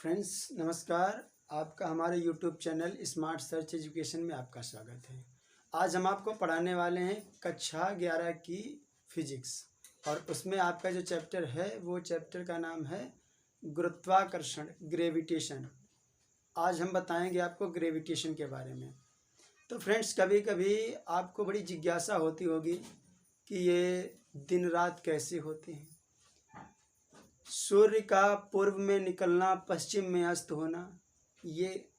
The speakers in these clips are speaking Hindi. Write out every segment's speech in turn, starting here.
फ्रेंड्स नमस्कार। आपका हमारे YouTube channel smart search education में आपका स्वागत है। आज हम आपको पढ़ाने वाले हैं कक्षा 11 की फिजिक्स और उसमें आपका जो चैप्टर है वो चैप्टर का नाम है गुरुत्वाकर्षण, ग्रेविटेशन। आज हम बताएंगे आपको ग्रेविटेशन के बारे में। तो फ्रेंड्स कभी कभी आपको बड़ी जिज्ञासा होती होगी कि ये दिन रात कैसे होती हैं। सूर्य का पूर्व में निकलना, पश्चिम में अस्त होना, ये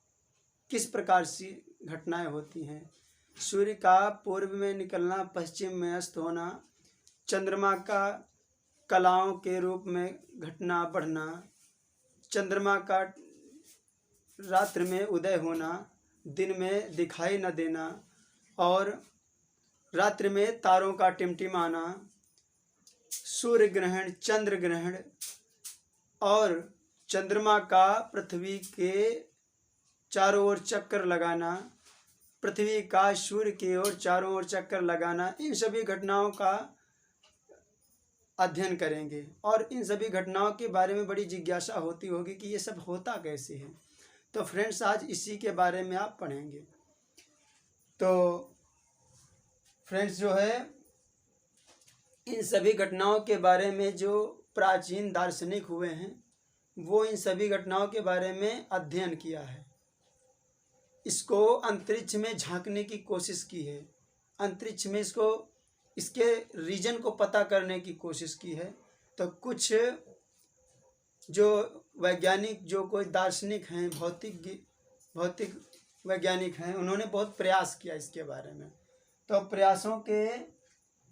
किस प्रकार से घटनाएं होती हैं। सूर्य का पूर्व में निकलना, पश्चिम में अस्त होना, चंद्रमा का कलाओं के रूप में घटना बढ़ना, चंद्रमा का रात्रि में उदय होना, दिन में दिखाई न देना और रात्रि में तारों का टिमटिमाना, सूर्य ग्रहण, चंद्र ग्रहण और चंद्रमा का पृथ्वी के चारों ओर चक्कर लगाना, पृथ्वी का सूर्य की ओर चारों ओर चक्कर लगाना, इन सभी घटनाओं का अध्ययन करेंगे। और इन सभी घटनाओं के बारे में बड़ी जिज्ञासा होती होगी कि ये सब होता कैसे है। तो फ्रेंड्स आज इसी के बारे में आप पढ़ेंगे। तो फ्रेंड्स जो है इन सभी घटनाओं के बारे में जो प्राचीन दार्शनिक हुए हैं वो इन सभी घटनाओं के बारे में अध्ययन किया है। इसको अंतरिक्ष में झांकने की कोशिश की है, अंतरिक्ष में इसके रीजन को पता करने की कोशिश की है। तो कुछ जो वैज्ञानिक, जो कोई दार्शनिक हैं, भौतिक वैज्ञानिक हैं, उन्होंने बहुत प्रयास किया इसके बारे में। तो प्रयासों के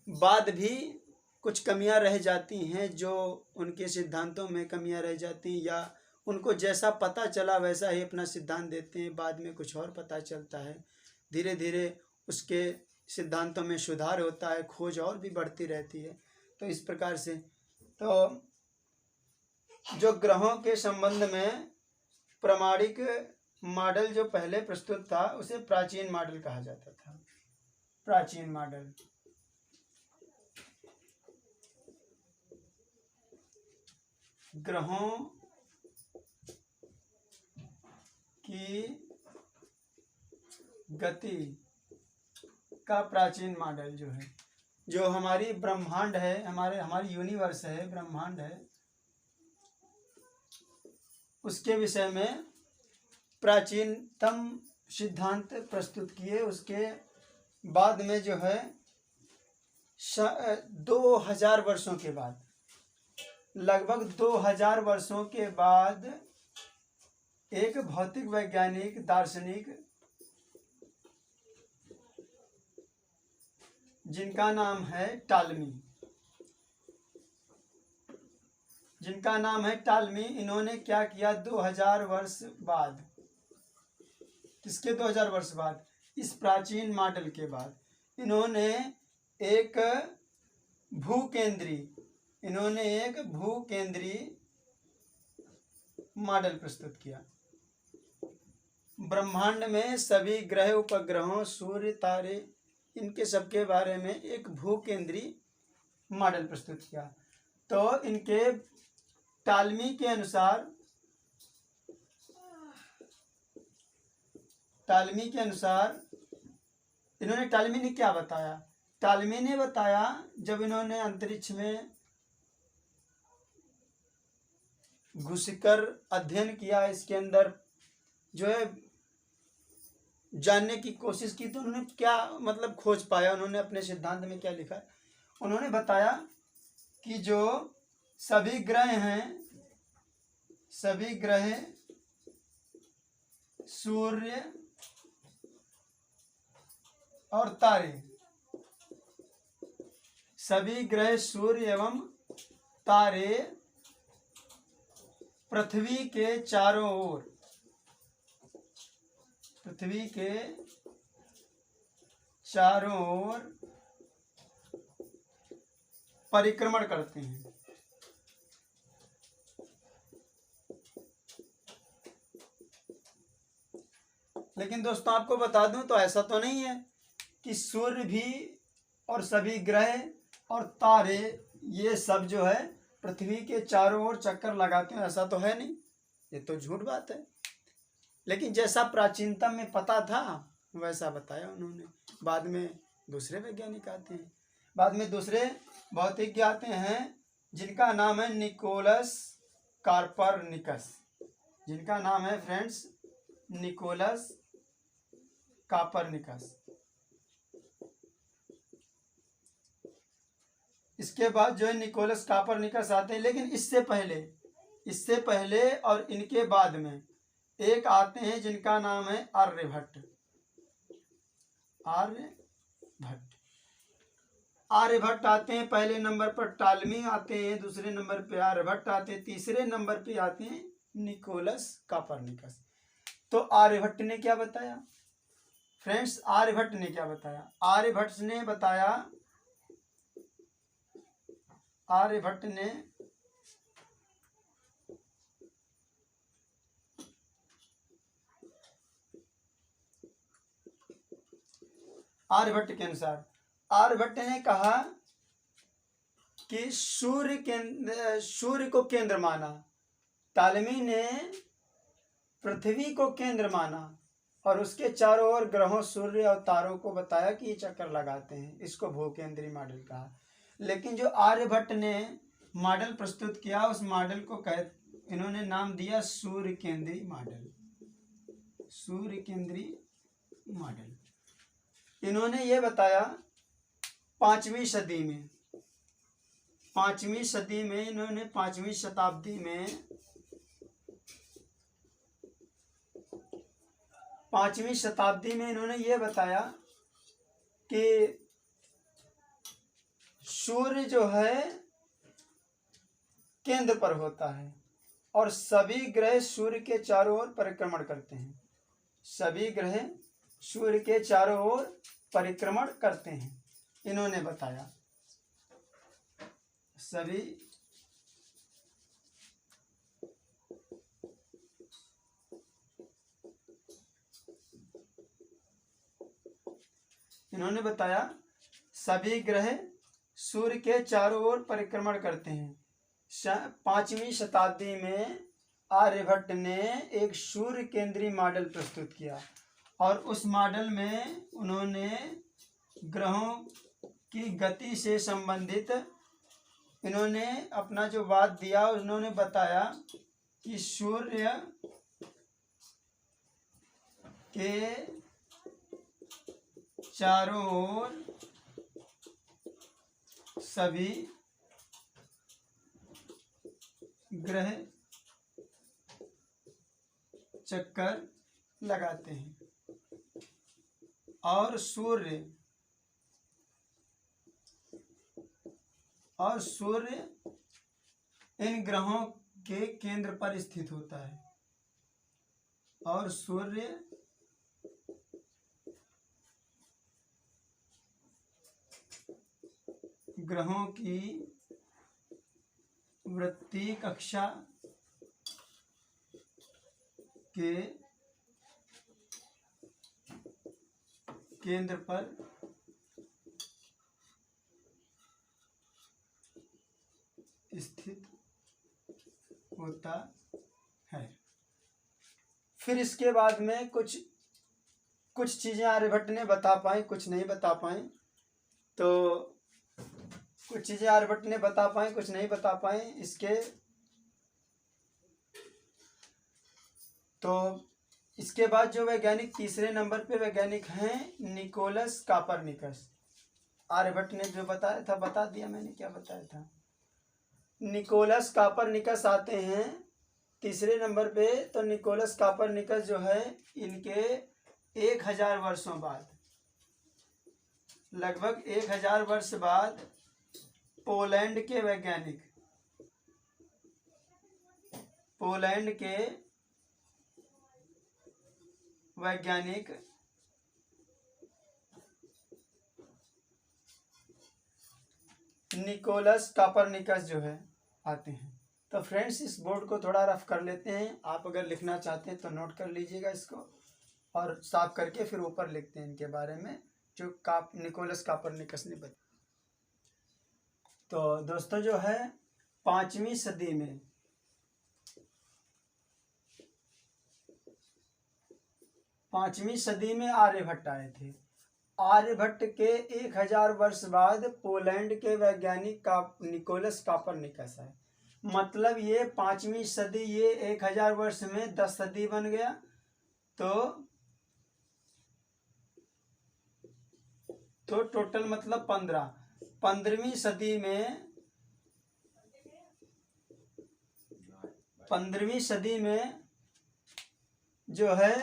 बाद भी कुछ कमियां रह जाती हैं, जो उनके सिद्धांतों में कमियां रह जाती हैं, या उनको जैसा पता चला वैसा ही अपना सिद्धांत देते हैं, बाद में कुछ और पता चलता है। धीरे धीरे उसके सिद्धांतों में सुधार होता है, खोज और भी बढ़ती रहती है। तो इस प्रकार से तो जो ग्रहों के संबंध में प्रामाणिक मॉडल जो पहले प्रस्तुत था उसे प्राचीन मॉडल कहा जाता था। प्राचीन मॉडल ग्रहों की गति का प्राचीन मॉडल जो है, जो हमारी ब्रह्मांड है, हमारी यूनिवर्स है, ब्रह्मांड है, उसके विषय में प्राचीनतम सिद्धांत प्रस्तुत किए। उसके बाद में जो है 2000 वर्षों के बाद, लगभग 2000 वर्षों के बाद एक भौतिक वैज्ञानिक, दार्शनिक, जिनका नाम है टालमी, इन्होंने क्या किया 2000 वर्ष बाद, किसके 2000 वर्ष बाद, इस प्राचीन मॉडल के बाद इन्होंने एक भूकेंद्रीय मॉडल प्रस्तुत किया। ब्रह्मांड में सभी ग्रह, उपग्रहों, सूर्य, तारे, इनके सबके बारे में एक भूकेंद्रीय मॉडल प्रस्तुत किया। तो इनके टालमी के अनुसार टालमी ने क्या बताया? टालमी ने बताया, जब इन्होंने अंतरिक्ष में घुसकर अध्ययन किया, इसके अंदर जो है जानने की कोशिश की, तो उन्होंने क्या मतलब खोज पाया, उन्होंने अपने सिद्धांत में क्या लिखा? उन्होंने बताया कि जो सभी ग्रह हैं, सभी ग्रह, सूर्य और तारे, सभी ग्रह, सूर्य एवं तारे पृथ्वी के चारों ओर परिक्रमण करते हैं। लेकिन दोस्तों आपको बता दूं तो ऐसा तो नहीं है कि सूर्य भी और सभी ग्रह और तारे ये सब जो है पृथ्वी के चारों ओर चक्कर लगाते हैं, ऐसा तो है नहीं। ये तो झूठ बात है। लेकिन जैसा प्राचीनतम में पता था वैसा बताया उन्होंने। बाद में दूसरे वैज्ञानिक आते हैं, बाद में दूसरे भौतिज्ञ आते हैं जिनका नाम है निकोलस कार्परनिकस, जिनका नाम है फ्रेंड्स निकोलस कार्परनिकस। इसके बाद जो है निकोलस कार्परनिकस आते हैं। लेकिन इससे पहले और इनके बाद में एक आते हैं जिनका नाम है आर्यभट्ट। आर्यभट्ट आते हैं पहले नंबर पर, टालमी आते हैं दूसरे नंबर पे, आर्यभट्ट आते हैं तीसरे नंबर पे, आते हैं निकोलस कार्परनिकस। तो आर्यभट्ट ने क्या बताया फ्रेंड्स? आर्यभट्ट ने क्या बताया? आर्यभट्ट ने आर्यभट्ट के अनुसार आर्यभट्ट ने कहा कि सूर्य को केंद्र माना, टालमी ने पृथ्वी को केंद्र माना और उसके चारों ओर ग्रहों सूर्य और तारों को बताया कि ये चक्कर लगाते हैं, इसको भूकेंद्रीय मॉडल कहा। लेकिन जो आर्यभट्ट ने मॉडल प्रस्तुत किया उस मॉडल को इन्होंने नाम दिया सूर्य केंद्रीय मॉडल। सूर्य केंद्रीय मॉडल इन्होंने ये बताया 5वीं शताब्दी में इन्होंने ये बताया कि सूर्य जो है केंद्र पर होता है और सभी ग्रह सूर्य के चारों ओर परिक्रमण करते हैं। सभी ग्रह सूर्य के चारों ओर परिक्रमण करते हैं, इन्होंने बताया। इन्होंने बताया सभी ग्रह सूर्य के चारों ओर परिक्रमण करते हैं। 5वीं शताब्दी में आर्यभट्ट ने एक सूर्य केंद्रीय मॉडल प्रस्तुत किया और उस मॉडल में उन्होंने ग्रहों की गति से संबंधित इन्होंने अपना जो बात दिया, उन्होंने बताया कि सूर्य के चारों ओर सभी ग्रह चक्कर लगाते हैं और सूर्य इन ग्रहों के केंद्र पर स्थित होता है और सूर्य ग्रहों की वृत्तीय कक्षा के केंद्र पर स्थित होता है। फिर इसके बाद में कुछ चीजें आर्यभट्ट ने बता पाई, कुछ नहीं बता पाए। तो कुछ चीजें आर्यभट्ट ने बता पाए, कुछ नहीं बता पाए। इसके बाद जो वैज्ञानिक तीसरे नंबर पे वैज्ञानिक हैं निकोलस कार्परनिकस। आर्यभट्ट ने जो बताया था बता दिया मैंने, क्या बताया था। निकोलस कार्परनिकस आते हैं तीसरे नंबर पे। तो निकोलस कार्परनिकस जो है इनके 1000 वर्षों बाद, लगभग 1000 वर्ष बाद पोलैंड के वैज्ञानिक निकोलस कार्परनिकस जो है आते हैं। तो फ्रेंड्स इस बोर्ड को थोड़ा रफ कर लेते हैं। आप अगर लिखना चाहते हैं तो नोट कर लीजिएगा इसको और साफ करके फिर ऊपर लिखते हैं इनके बारे में जो निकोलस कार्परनिकस ने बताया। तो दोस्तों जो है 5वीं सदी में 5वीं सदी में आर्यभट्ट आए थे। आर्यभट्ट के 1000 वर्ष बाद पोलैंड के वैज्ञानिक का निकोलस कॉपरनिकस है। मतलब ये 5वीं सदी, ये 1000 वर्ष में 10 सदी बन गया। तो टोटल मतलब 15। 15वीं सदी में जो है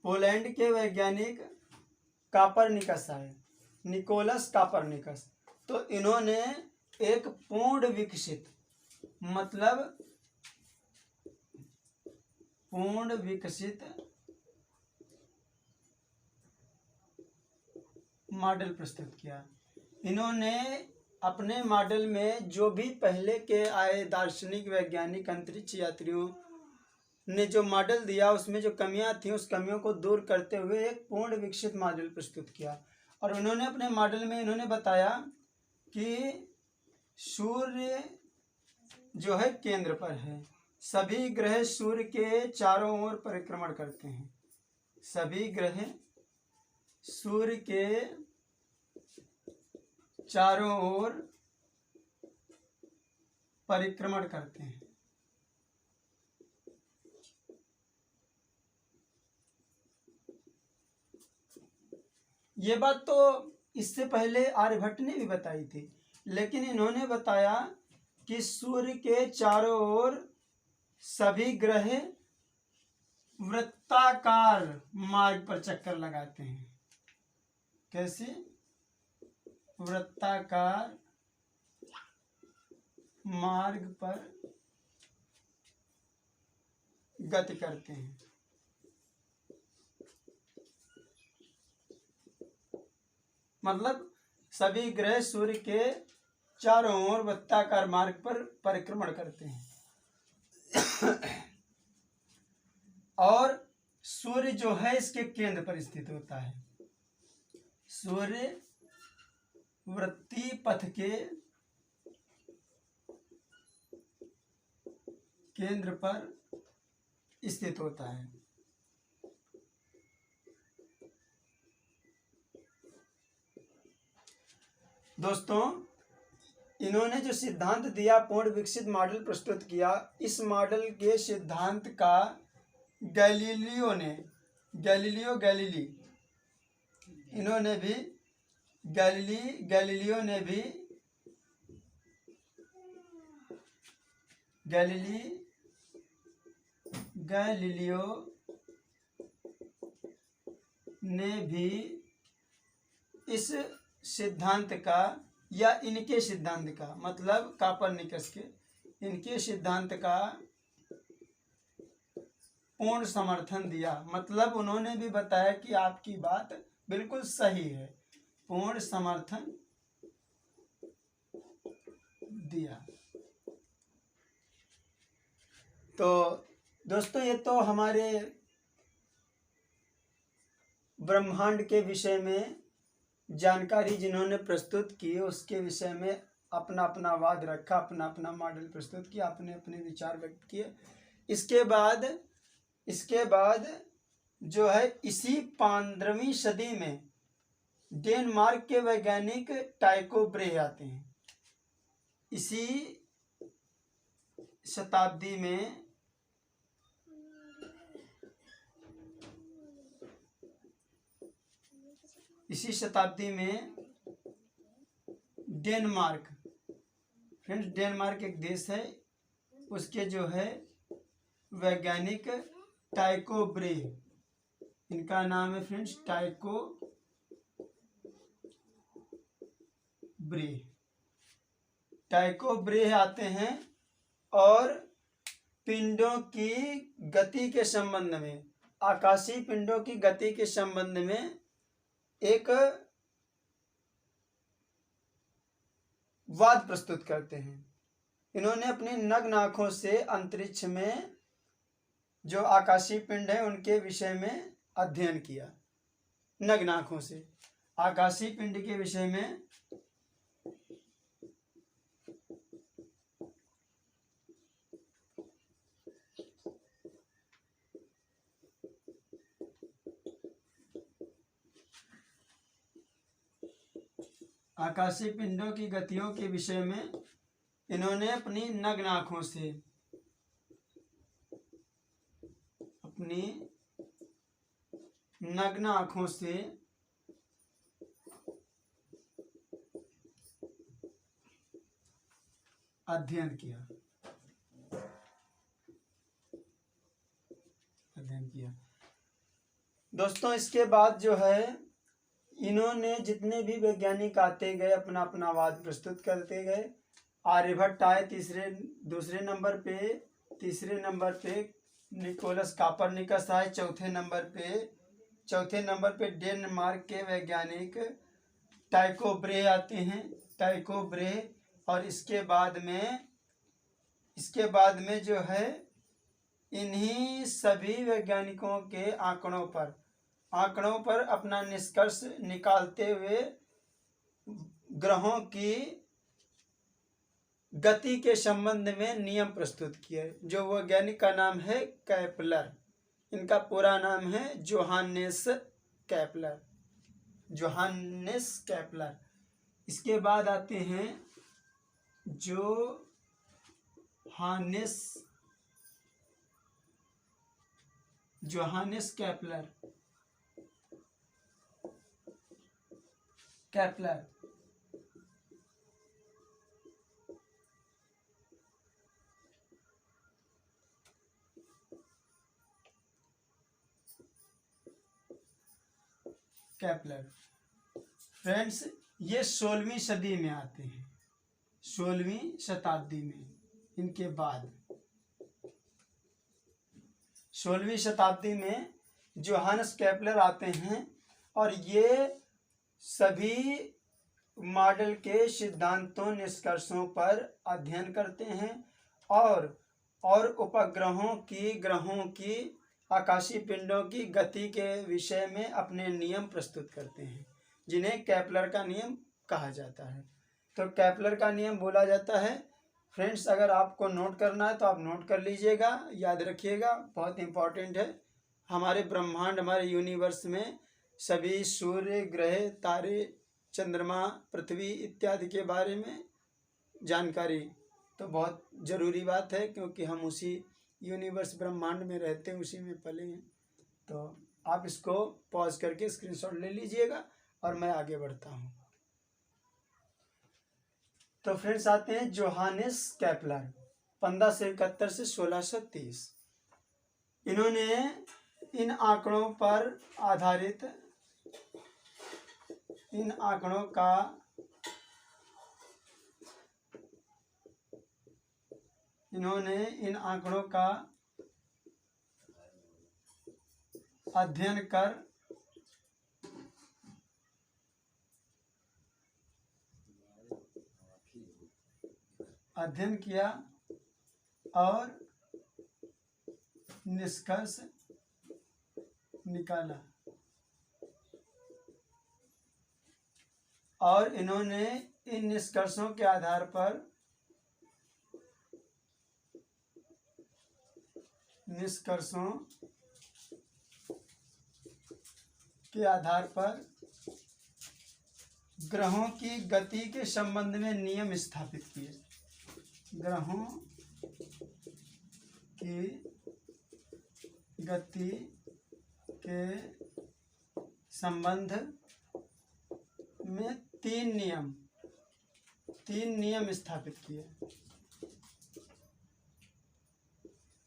पोलैंड के वैज्ञानिक कॉपरनिकस आए, निकोलस कॉपरनिकस। तो इन्होंने एक पूर्ण विकसित मॉडल प्रस्तुत किया। इन्होंने अपने मॉडल में जो भी पहले के आए दार्शनिक, वैज्ञानिक, अंतरिक्ष यात्रियों ने जो मॉडल दिया उसमें जो कमियां थी उस कमियों को दूर करते हुए एक पूर्ण विकसित मॉडल प्रस्तुत किया। और उन्होंने अपने मॉडल में इन्होंने बताया कि सूर्य जो है केंद्र पर है, सभी ग्रह सूर्य के चारों ओर परिक्रमण करते हैं, सभी ग्रह सूर्य के चारों ओर परिक्रमण करते हैं। ये बात तो इससे पहले आर्यभट्ट ने भी बताई थी, लेकिन इन्होंने बताया कि सूर्य के चारों ओर सभी ग्रह वृत्ताकार मार्ग पर चक्कर लगाते हैं। कैसे? वृत्ताकार मार्ग पर गति करते हैं। मतलब सभी ग्रह सूर्य के चारों ओर वृत्ताकार मार्ग पर परिक्रमण करते हैं और सूर्य जो है इसके केंद्र पर स्थित होता है। सूर्य वृत्तीय पथ के केंद्र पर स्थित होता है। दोस्तों, इन्होंने जो सिद्धांत दिया, पूर्ण विकसित मॉडल प्रस्तुत किया, इस मॉडल के सिद्धांत का गैलीलियो गैलीली ने भी इस सिद्धांत का, या इनके सिद्धांत का, मतलब कॉपरनिकस के, इनके सिद्धांत का पूर्ण समर्थन दिया। मतलब उन्होंने भी बताया कि आपकी बात बिल्कुल सही है, पूर्ण समर्थन दिया। तो दोस्तों, ये तो हमारे ब्रह्मांड के विषय में जानकारी जिन्होंने प्रस्तुत की उसके विषय में अपना अपना वाद रखा, अपना अपना मॉडल प्रस्तुत किया, अपने अपने विचार व्यक्त किए। इसके बाद जो है इसी 15वीं सदी में डेनमार्क के वैज्ञानिक टाइको ब्रे आते हैं। इसी शताब्दी में डेनमार्क, फ्रेंड्स, डेनमार्क एक देश है, उसके जो है वैज्ञानिक टाइको ब्रे, इनका नाम है फ्रेंड्स टाइको ब्रे आते हैं और पिंडों की गति के संबंध में, आकाशीय पिंडों की गति के संबंध में एक वाद प्रस्तुत करते हैं। इन्होंने अपनी नग्न आंखों से अंतरिक्ष में जो आकाशीय पिंड है उनके विषय में अध्ययन किया, नग्न आंखों से आकाशीय पिंड के विषय में आकाशीय पिंडों की गतियों के विषय में इन्होंने अपनी नग्न आंखों से अध्ययन किया। दोस्तों इसके बाद जो है इन्होंने जितने भी वैज्ञानिक आते गए अपना अपना वाद प्रस्तुत करते गए। आर्यभट्ट आए दूसरे नंबर पे निकोलस कापरनिकस आए चौथे नंबर पे डेनमार्क के वैज्ञानिक टाइको ब्रे आते हैं, टाइको ब्रे। और इसके बाद में जो है इन्हीं सभी वैज्ञानिकों के आंकड़ों पर अपना निष्कर्ष निकालते हुए ग्रहों की गति के संबंध में नियम प्रस्तुत किए। जो वैज्ञानिक का नाम है केपलर, इनका पूरा नाम है जोहानेस केपलर। इसके बाद आते हैं जोहानेस केपलर। फ्रेंड्स ये 16वीं सदी में आते हैं, 16वीं शताब्दी में। इनके बाद 16वीं शताब्दी में जोहानस केपलर आते हैं और ये सभी मॉडल के सिद्धांतों निष्कर्षों पर अध्ययन करते हैं और उपग्रहों की ग्रहों की आकाशीय पिंडों की गति के विषय में अपने नियम प्रस्तुत करते हैं, जिन्हें केपलर का नियम कहा जाता है। तो केपलर का नियम बोला जाता है। फ्रेंड्स अगर आपको नोट करना है तो आप नोट कर लीजिएगा, याद रखिएगा, बहुत इंपॉर्टेंट है। हमारे ब्रह्मांड, हमारे यूनिवर्स में सभी सूर्य, ग्रह, तारे, चंद्रमा, पृथ्वी इत्यादि के बारे में जानकारी तो बहुत ज़रूरी बात है, क्योंकि हम उसी यूनिवर्स ब्रह्मांड में रहते हैं, उसी में पले हैं। तो आप इसको पॉज करके स्क्रीनशॉट ले लीजिएगा और मैं आगे बढ़ता हूँ। तो फ्रेंड्स आते हैं जोहानेस केपलर 1571 से 1630। इन्होंने इन आंकड़ों पर आधारित इन आंकड़ों का अध्ययन किया और निष्कर्ष निकाला। और इन्होंने इन निष्कर्षों के आधार पर ग्रहों की गति के संबंध में नियम स्थापित किए। ग्रहों की गति के संबंध में तीन नियम स्थापित किए,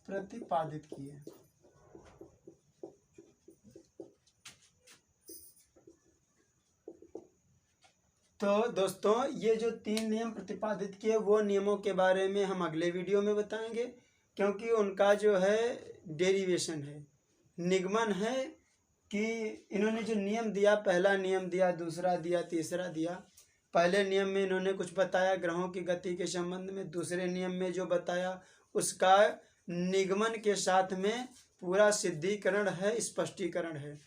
प्रतिपादित किए। तो दोस्तों ये जो 3 नियम प्रतिपादित किए वो नियमों के बारे में हम अगले वीडियो में बताएंगे, क्योंकि उनका जो है डेरिवेशन है, निगमन है कि इन्होंने जो नियम दिया, पहला नियम दिया, दूसरा दिया, तीसरा दिया। पहले नियम में इन्होंने कुछ बताया ग्रहों की गति के संबंध में, दूसरे नियम में जो बताया उसका निगमन के साथ में पूरा सिद्धीकरण है, स्पष्टीकरण है।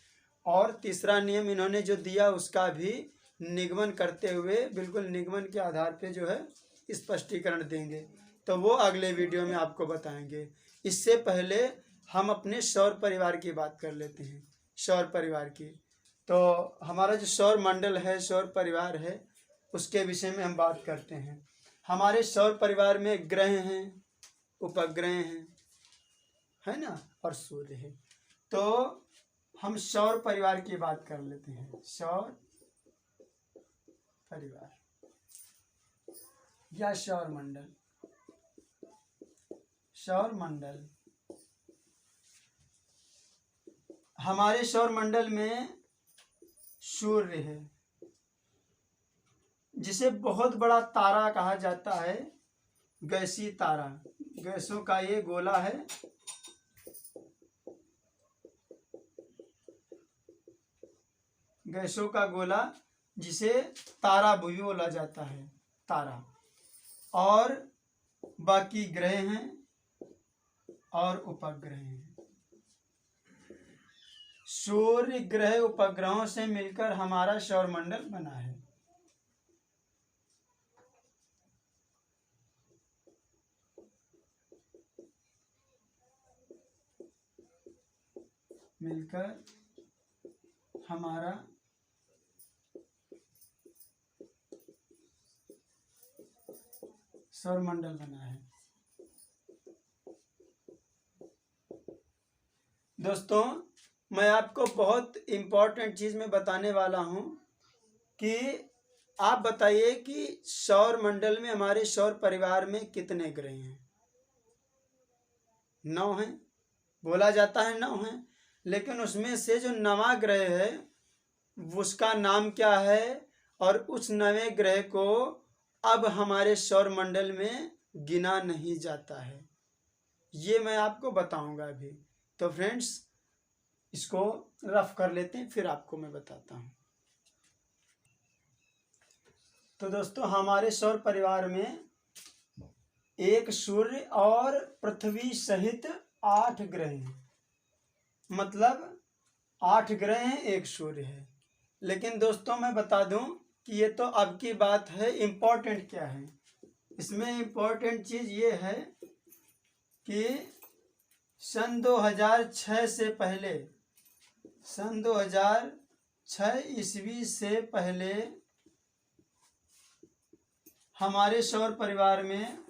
और तीसरा नियम इन्होंने जो दिया उसका भी निगमन करते हुए बिल्कुल निगमन के आधार पे जो है स्पष्टीकरण देंगे। तो वो अगले वीडियो में आपको बताएंगे। इससे पहले हम अपने सौर परिवार की बात कर लेते हैं। सौर परिवार की तो हमारा जो सौर मंडल है, सौर परिवार है, उसके विषय में हम बात करते हैं। हमारे सौर परिवार में ग्रह हैं, उपग्रह हैं, है ना, और सूर्य है। तो हम सौर परिवार की बात कर लेते हैं। सौर परिवार या सौर मंडल। सौर मंडल, हमारे सौर मंडल में सूर्य है, जिसे बहुत बड़ा तारा कहा जाता है, गैसीय तारा। गैसों का ये गोला है, गैसों का गोला, जिसे तारा भी बोला जाता है, तारा। और बाकी ग्रह हैं और उपग्रह हैं। सूर्य ग्रह उपग्रहों से मिलकर हमारा सौरमंडल बना है। मिलकर हमारा सौरमंडल बना है। दोस्तों, मैं आपको बहुत इम्पोर्टेंट चीज़ में बताने वाला हूँ कि आप बताइए कि सौर मंडल में, हमारे सौर परिवार में कितने ग्रह हैं? 9 हैं, बोला जाता है 9 हैं, लेकिन उसमें से जो 9वां ग्रह है उसका नाम क्या है, और उस 9वें ग्रह को अब हमारे सौर मंडल में गिना नहीं जाता है, ये मैं आपको बताऊंगा अभी। तो फ्रेंड्स, इसको रफ कर लेते हैं, फिर आपको मैं बताता हूँ। तो दोस्तों, हमारे सौर परिवार में एक सूर्य और पृथ्वी सहित 8 ग्रह हैं, मतलब 8 ग्रह हैं, एक सूर्य है। लेकिन दोस्तों, मैं बता दूं कि ये तो अब की बात है। इम्पोर्टेंट क्या है इसमें? इम्पोर्टेंट चीज़ ये है कि सन 2006 से पहले, सन 2006 ईस्वी से पहले हमारे सौर परिवार में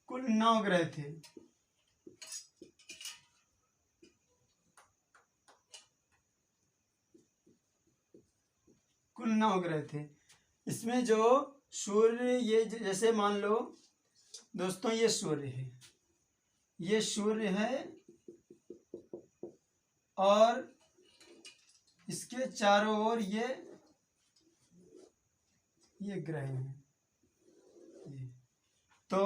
कुल 9 ग्रह थे। कुल 9 ग्रह थे। इसमें जो सूर्य, ये जैसे मान लो दोस्तों, ये सूर्य है, ये सूर्य है, और इसके चारों ओर ये ग्रह हैं। तो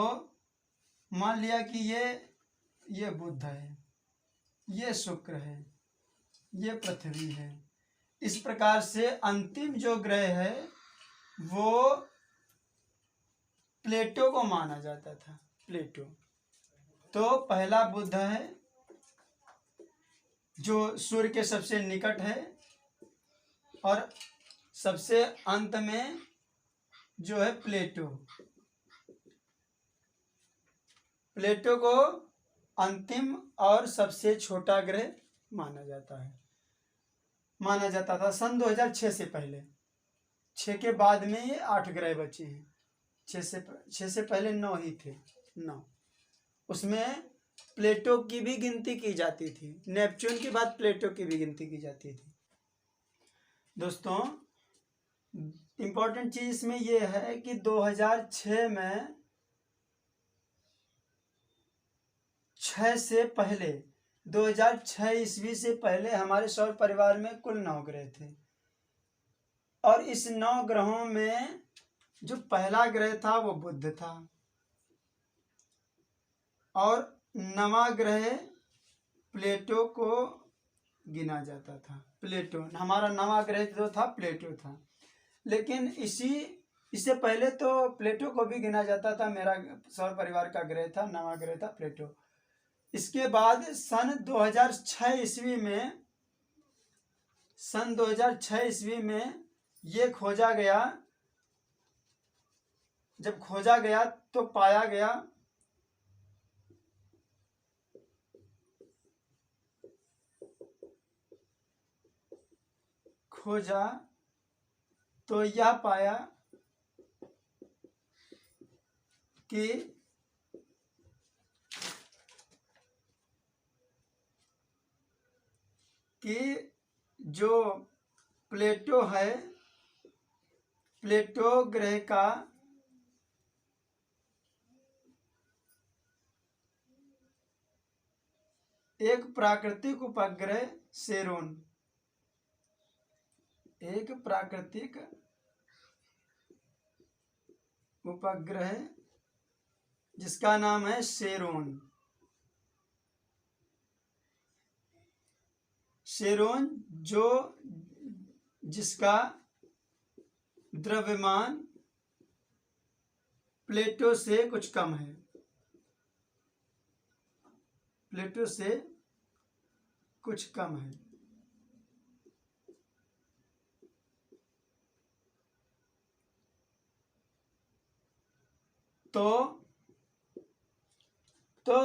मान लिया कि ये बुध है, ये शुक्र है, ये पृथ्वी है। इस प्रकार से अंतिम जो ग्रह है वो प्लेटो को माना जाता था, प्लेटो। तो पहला बुध है, जो सूर्य के सबसे निकट है, और सबसे अंत में जो है प्लेटो। प्लेटो को अंतिम और सबसे छोटा ग्रह माना जाता था सन 2006 से पहले। 6 के बाद में ये 8 ग्रह बचे हैं। 6 से पहले 9 ही थे, 9। उसमें प्लेटो की भी गिनती की जाती थी, नेपच्यून के बाद प्लेटो की भी गिनती की जाती थी। दोस्तों, इम्पोर्टेंट चीज इसमें यह है कि 2006 में 2006 ईस्वी से पहले हमारे सौर परिवार में कुल 9 ग्रह थे। और इस 9 ग्रहों में जो पहला ग्रह था वो बुध था, और 9वां ग्रह प्लेटो को गिना जाता था। प्लेटो हमारा 9वां ग्रह जो था, प्लेटो था। लेकिन इससे पहले तो प्लेटो को भी गिना जाता था। मेरा सौर परिवार का ग्रह था, 9वां ग्रह था प्लेटो। इसके बाद सन 2006 ईस्वी में ये खोजा गया। जब खोजा गया तो पाया गया खोजा तो यह पाया कि जो प्लेटो है, प्लेटो ग्रह का एक प्राकृतिक उपग्रह सेरोन, एक प्राकृतिक उपग्रह जिसका नाम है सेरोन। सेरोन जिसका द्रव्यमान प्लेटो से कुछ कम है, प्लेटो से कुछ कम है। तो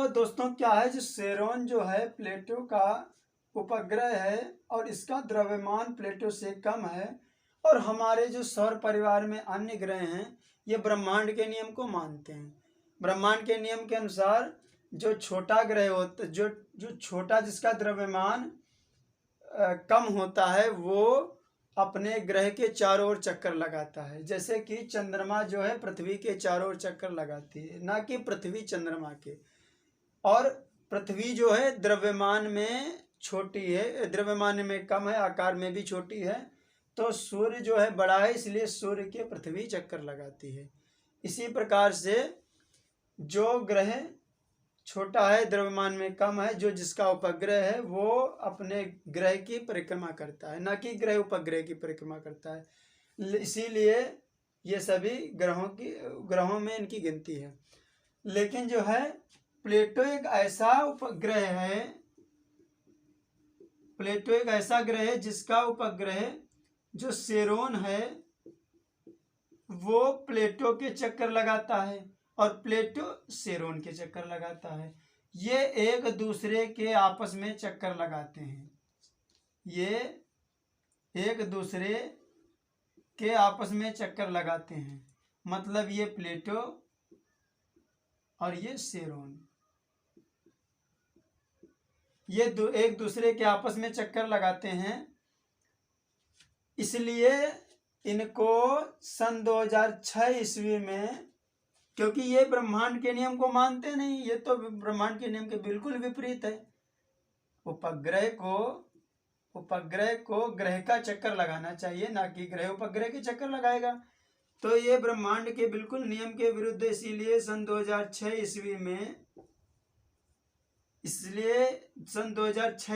दोस्तों क्या है, जो सेरोन जो है प्लेटो का उपग्रह है और इसका द्रव्यमान प्लेटो से कम है, और हमारे जो सौर परिवार में अन्य ग्रह हैं ये ब्रह्मांड के नियम को मानते हैं। ब्रह्मांड के नियम के अनुसार जो छोटा ग्रह होता, जो छोटा जिसका द्रव्यमान कम होता है वो अपने ग्रह के चारों ओर चक्कर लगाता है। जैसे कि चंद्रमा जो है पृथ्वी के चारों ओर चक्कर लगाती है, ना कि पृथ्वी चंद्रमा के। और पृथ्वी जो है द्रव्यमान में छोटी है, द्रव्यमान में कम है, आकार में भी छोटी है। तो सूर्य जो है बड़ा है, इसलिए सूर्य के पृथ्वी चक्कर लगाती है। इसी प्रकार से जो ग्रह छोटा है, द्रव्यमान में कम है, जो जिसका उपग्रह है वो अपने ग्रह की परिक्रमा करता है, ना कि ग्रह उपग्रह की परिक्रमा करता है। इसीलिए ये सभी ग्रहों में इनकी गिनती है। लेकिन जो है प्लेटो एक ऐसा उपग्रह है, प्लेटो एक ऐसा ग्रह है जिसका उपग्रह जो सेरोन है वो प्लेटो के चक्कर लगाता है और प्लेटो सेरोन के चक्कर लगाता है। ये एक दूसरे के आपस में चक्कर लगाते हैं, ये एक दूसरे के आपस में चक्कर लगाते हैं। मतलब ये प्लेटो और ये सेरोन, ये एक दूसरे के आपस में चक्कर लगाते हैं। इसलिए इनको सन 2006 ईस्वी में, क्योंकि ये ब्रह्मांड के नियम को मानते नहीं, ये तो ब्रह्मांड के नियम के बिल्कुल विपरीत है। उपग्रह को ग्रह का चक्कर लगाना चाहिए, ना कि ग्रह उपग्रह के चक्कर लगाएगा। तो ये ब्रह्मांड के बिल्कुल नियम के विरुद्ध। इसीलिए सन 2006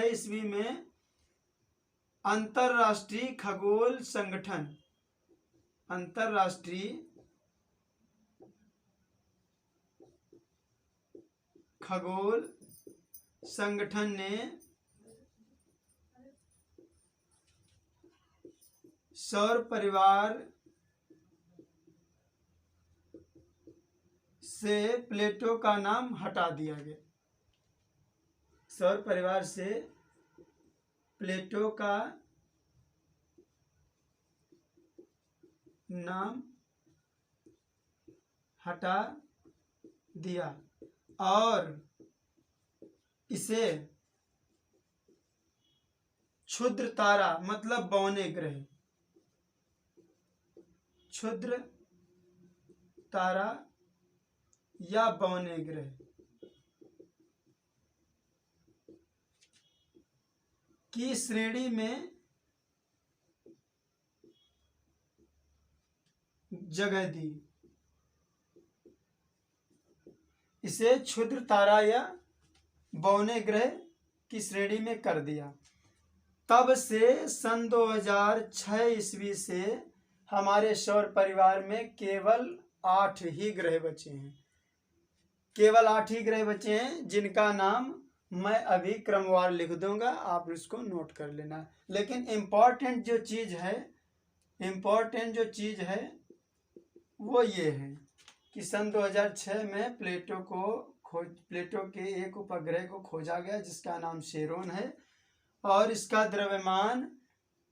ईस्वी में अंतरराष्ट्रीय खगोल संगठन ने सौर परिवार से प्लेटो का नाम हटा दिया गया। सौर परिवार से प्लेटो का नाम हटा दिया और इसे क्षुद्र तारा मतलब बौने ग्रह, क्षुद्र तारा या बौने ग्रह की श्रेणी में जगह दी। इसे क्षुद्र तारा या बौने ग्रह की श्रेणी में कर दिया। तब से सन 2006 ईस्वी से हमारे सौर परिवार में केवल 8 ही ग्रह बचे हैं, केवल 8 ही ग्रह बचे हैं, जिनका नाम मैं अभी क्रमवार लिख दूंगा, आप इसको नोट कर लेना। लेकिन इम्पोर्टेंट जो चीज़ है वो ये है कि सन 2006 में प्लेटो के एक उपग्रह को खोजा गया जिसका नाम सेरोन है और इसका द्रव्यमान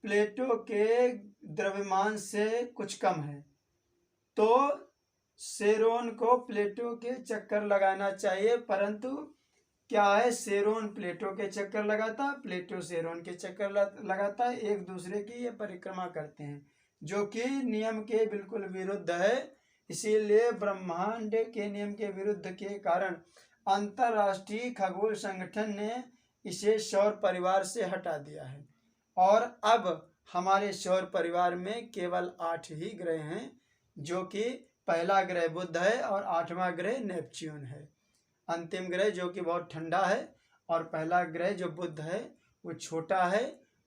प्लेटो के द्रव्यमान से कुछ कम है तो सेरोन को प्लेटो के चक्कर लगाना चाहिए, परंतु क्या है, सेरोन प्लेटो के चक्कर लगाता, प्लेटो सेरोन के चक्कर लगाता है, एक दूसरे की ये परिक्रमा करते हैं, जो कि नियम के बिल्कुल विरुद्ध है। इसीलिए ब्रह्मांड के नियम के विरुद्ध के कारण अंतरराष्ट्रीय खगोल संगठन ने इसे सौर परिवार से हटा दिया है और अब हमारे सौर परिवार में केवल 8 ही ग्रह हैं, जो कि पहला ग्रह बुध है और 8वां ग्रह नेपच्यून है। अंतिम ग्रह जो कि बहुत ठंडा है और पहला ग्रह जो बुध है वो छोटा है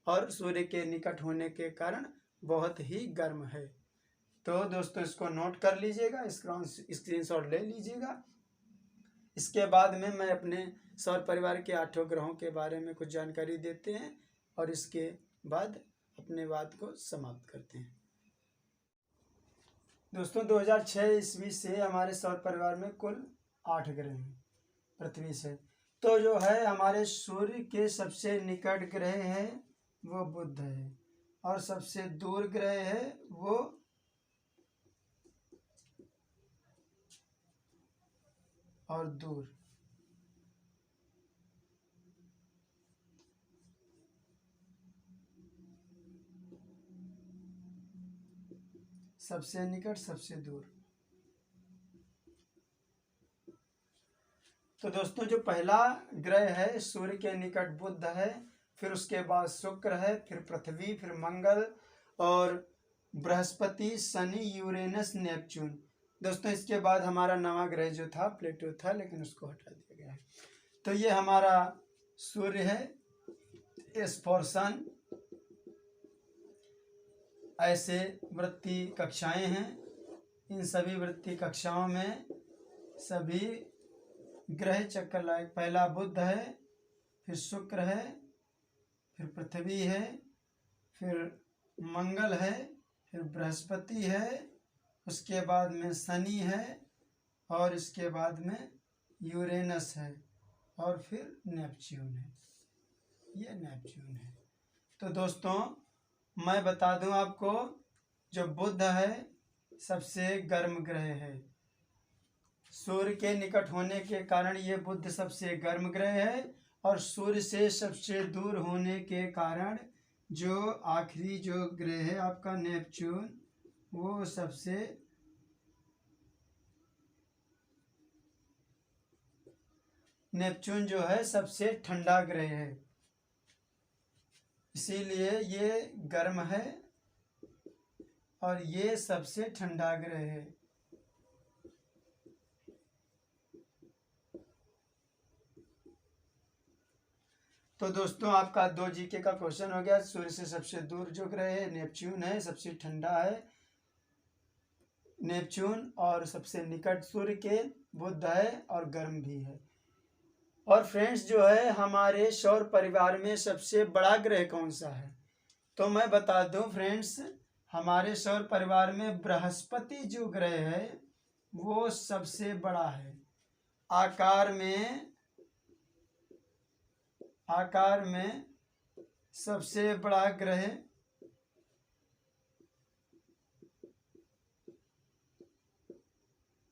और सूर्य के निकट होने के कारण बहुत ही गर्म है। तो दोस्तों इसको नोट कर लीजिएगा, स्क्रीनशॉट ले लीजिएगा। इसके बाद में मैं अपने सौर परिवार के 8 ग्रहों के बारे में कुछ जानकारी देते हैं और इसके बाद अपने बात को समाप्त करते हैं। दोस्तों 2006 ईस्वी से हमारे सौर परिवार में कुल 8 ग्रह हैं पृथ्वी से। तो जो है हमारे सूर्य के सबसे निकट ग्रह है वो बुध है और सबसे दूर ग्रह है वो और दूर सबसे निकट सबसे दूर। तो दोस्तों जो पहला ग्रह है सूर्य के निकट बुध है, फिर उसके बाद शुक्र है, फिर पृथ्वी, फिर मंगल और बृहस्पति, शनि, यूरेनस, नेपच्यून। दोस्तों इसके बाद हमारा नवा ग्रह जो था प्लेटो था, लेकिन उसको हटा दिया गया है। तो ये हमारा सूर्य है, एस फॉर सन। ऐसे वृत्ति कक्षाएं हैं, इन सभी वृत्ति कक्षाओं में सभी ग्रह चक्कर लाए। पहला बुध है, फिर शुक्र है, फिर पृथ्वी है, फिर मंगल है, फिर बृहस्पति है, उसके बाद में शनि है और इसके बाद में यूरेनस है और फिर नेपच्यून है। ये नेपच्यून है। तो दोस्तों मैं बता दूं आपको, जो बुध है सबसे गर्म ग्रह है। सूर्य के निकट होने के कारण ये बुध सबसे गर्म ग्रह है और सूर्य से सबसे दूर होने के कारण जो आखिरी जो ग्रह है आपका नेपच्यून, वो नेपच्यून जो है सबसे ठंडा ग्रह है, इसीलिए ये गर्म है और ये सबसे ठंडा ग्रह है। तो दोस्तों आपका 2 जीके का क्वेश्चन हो गया। सूर्य से सबसे दूर जो ग्रह है नेपच्यून है, सबसे ठंडा है नेपच्यून और सबसे निकट सूर्य के बुध है और गर्म भी है। और फ्रेंड्स जो है हमारे सौर परिवार में सबसे बड़ा ग्रह कौन सा है, तो मैं बता दूं फ्रेंड्स, हमारे सौर परिवार में बृहस्पति जो ग्रह है वो सबसे बड़ा है। आकार में सबसे बड़ा ग्रह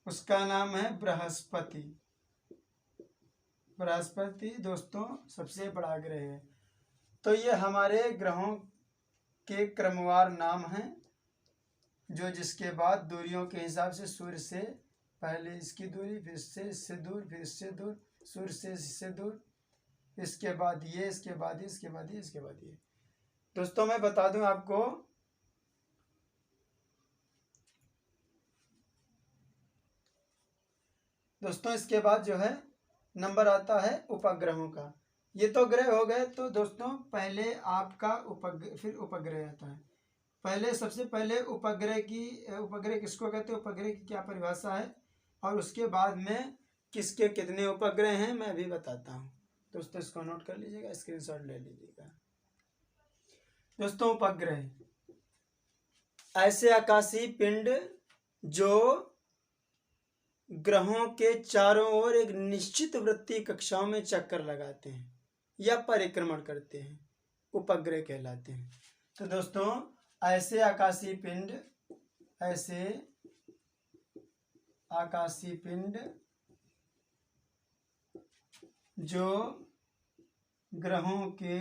उसका नाम है बृहस्पति। बृहस्पति दोस्तों सबसे बड़ा ग्रह है। तो ये हमारे ग्रहों के क्रमवार नाम हैं, जो जिसके बाद दूरियों के हिसाब से सूर्य से पहले इसकी दूरी, फिर इससे दूर, फिर इससे दूर, सूर्य से इससे दूर, इसके बाद ये, इसके बाद ये, इसके बाद ये, इसके बाद ये। दोस्तों मैं बता दूं आपको, दोस्तों इसके बाद जो है नंबर आता है उपग्रहों का। ये तो ग्रह हो गए। तो दोस्तों पहले आपका फिर उपग्रह आता है। पहले सबसे पहले उपग्रह किसको कहते हैं, उपग्रह की क्या परिभाषा है, और उसके बाद में किसके कितने उपग्रह हैं मैं भी बताता हूँ। दोस्तों इसको नोट कर लीजिएगा, स्क्रीनशॉट ले लीजिएगा। दोस्तों उपग्रह ऐसे आकाशीय पिंड जो ग्रहों के चारों ओर एक निश्चित वृत्तीय कक्षाओं में चक्कर लगाते हैं या परिक्रमण करते हैं, उपग्रह कहलाते हैं। तो दोस्तों ऐसे आकाशीय पिंड जो ग्रहों के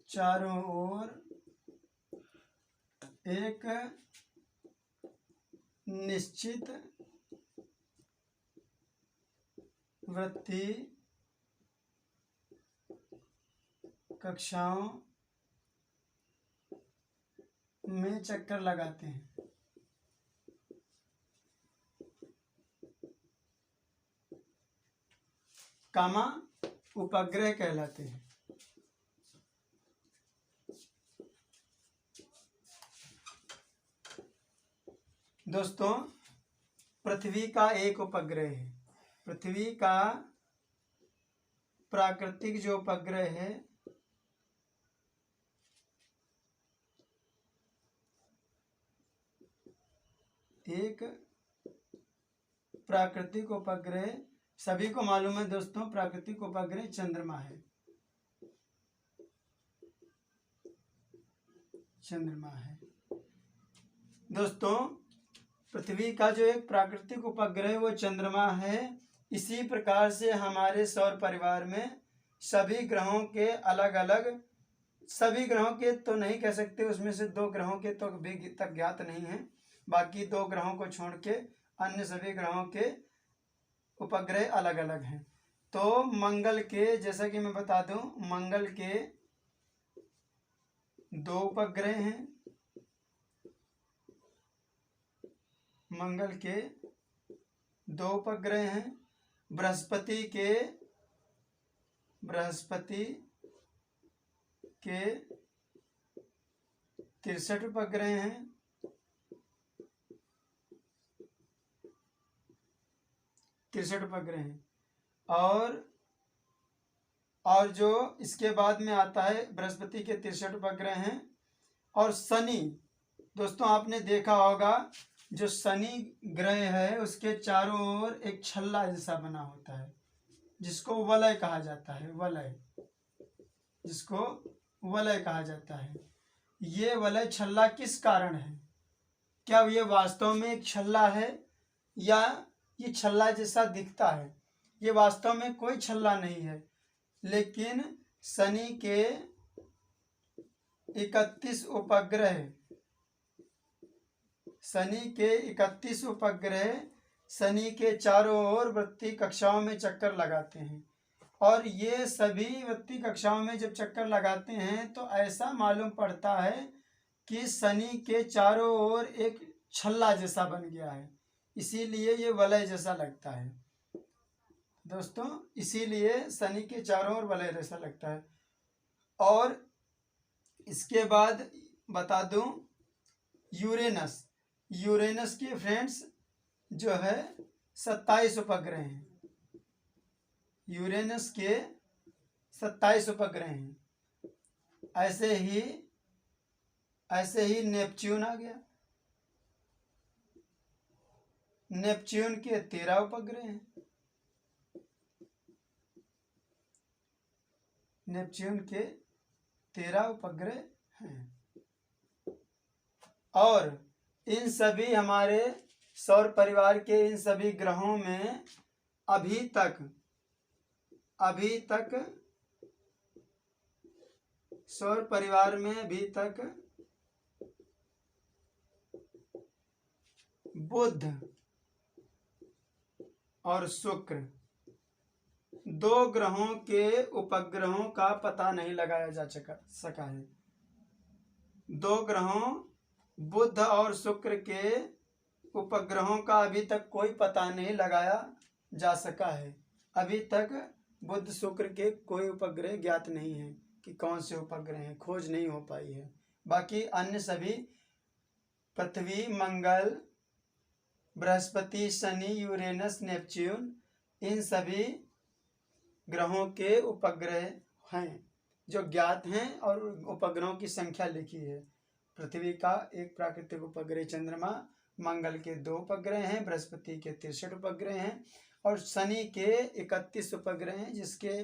चारों ओर एक निश्चित वृत्तीय कक्षाओं में चक्कर लगाते हैं। कामा उपग्रह कहलाते हैं। दोस्तों पृथ्वी का एक उपग्रह है। पृथ्वी का प्राकृतिक जो उपग्रह है एक प्राकृतिक उपग्रह, सभी को मालूम है दोस्तों, प्राकृतिक उपग्रह चंद्रमा है। दोस्तों पृथ्वी का जो एक प्राकृतिक उपग्रह है वो चंद्रमा है। इसी प्रकार से हमारे सौर परिवार में सभी ग्रहों के अलग अलग, सभी ग्रहों के तो नहीं कह सकते, उसमें से 2 ग्रहों के तो अभी तक ज्ञात नहीं है, बाकी 2 ग्रहों को छोड़ के अन्य सभी ग्रहों के उपग्रह अलग अलग हैं। तो मंगल के, जैसा कि मैं बता दूं, मंगल के 2 उपग्रह हैं। मंगल के 2 उपग्रह हैं। बृहस्पति के 63 उपग्रह हैं। और जो इसके बाद में आता है, बृहस्पति के 63 उपग्रह हैं। और शनि, दोस्तों आपने देखा होगा जो शनि ग्रह है उसके चारों ओर एक छल्ला जैसा बना होता है जिसको वलय कहा जाता है। जिसको वलय कहा जाता है। ये वलय छल्ला किस कारण है? क्या ये वास्तव में एक छल्ला है या ये छल्ला जैसा दिखता है? ये वास्तव में कोई छल्ला नहीं है, लेकिन शनि के 31 उपग्रह शनि के चारों ओर वृत्तीय कक्षाओं में चक्कर लगाते हैं। और ये सभी वृत्तीय कक्षाओं में जब चक्कर लगाते हैं तो ऐसा मालूम पड़ता है कि शनि के चारों ओर एक छल्ला जैसा बन गया है, इसीलिए ये वलय जैसा लगता है। दोस्तों इसीलिए शनि के चारों ओर वलय जैसा लगता है। और इसके बाद बता दूं, यूरेनस के फ्रेंड्स जो है 27 उपग्रह हैं। यूरेनस के 27 उपग्रह हैं। ऐसे ही नेपच्यून आ गया। नेपच्यून के 13 उपग्रह हैं। नेपच्यून के 13 उपग्रह हैं। और इन सभी हमारे सौर परिवार के इन सभी ग्रहों में अभी तक सौर परिवार में अभी तक बुध और शुक्र 2 ग्रहों के उपग्रहों का पता नहीं लगाया जा सका है। 2 ग्रहों बुध और शुक्र के उपग्रहों का अभी तक कोई पता नहीं लगाया जा सका है। अभी तक बुध शुक्र के कोई उपग्रह ज्ञात नहीं है कि कौन से उपग्रह हैं, खोज नहीं हो पाई है। बाकी अन्य सभी पृथ्वी, मंगल, बृहस्पति, शनि, यूरेनस, नेपच्यून, इन सभी ग्रहों के उपग्रह हैं जो ज्ञात हैं और उपग्रहों की संख्या लिखी है। पृथ्वी का एक प्राकृतिक उपग्रह चंद्रमा, मंगल के 2 उपग्रह हैं, बृहस्पति के 63 उपग्रह हैं और शनि के 31 उपग्रह हैं, जिसके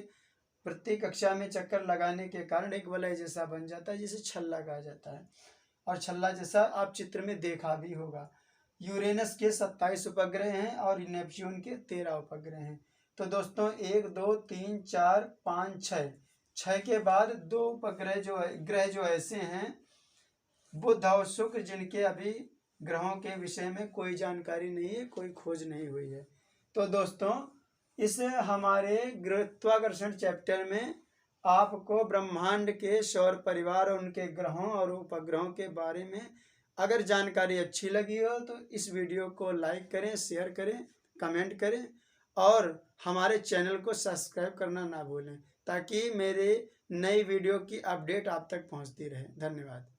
प्रत्येक कक्षा में चक्कर लगाने के कारण एक वलय जैसा बन जाता है, जिसे छल्ला कहा जाता है। और छल्ला जैसा आप चित्र में देखा भी होगा। यूरेनस के 27 उपग्रह हैं और नेपच्यून के 13 उपग्रह हैं। तो दोस्तों 1 2 3 4 5 6 के बाद 2 उपग्रह जो है, ग्रह जो ऐसे हैं बुध और शुक्र, जिनके अभी ग्रहों के विषय में कोई जानकारी नहीं है, कोई खोज नहीं हुई है। तो दोस्तों इस हमारे गुरुत्वाकर्षण चैप्टर में आपको ब्रह्मांड के सौर परिवार और उनके ग्रहों और उपग्रहों के बारे में अगर जानकारी अच्छी लगी हो तो इस वीडियो को लाइक करें, शेयर करें, कमेंट करें और हमारे चैनल को सब्सक्राइब करना ना भूलें, ताकि मेरे नई वीडियो की अपडेट आप तक पहुंचती रहे। धन्यवाद।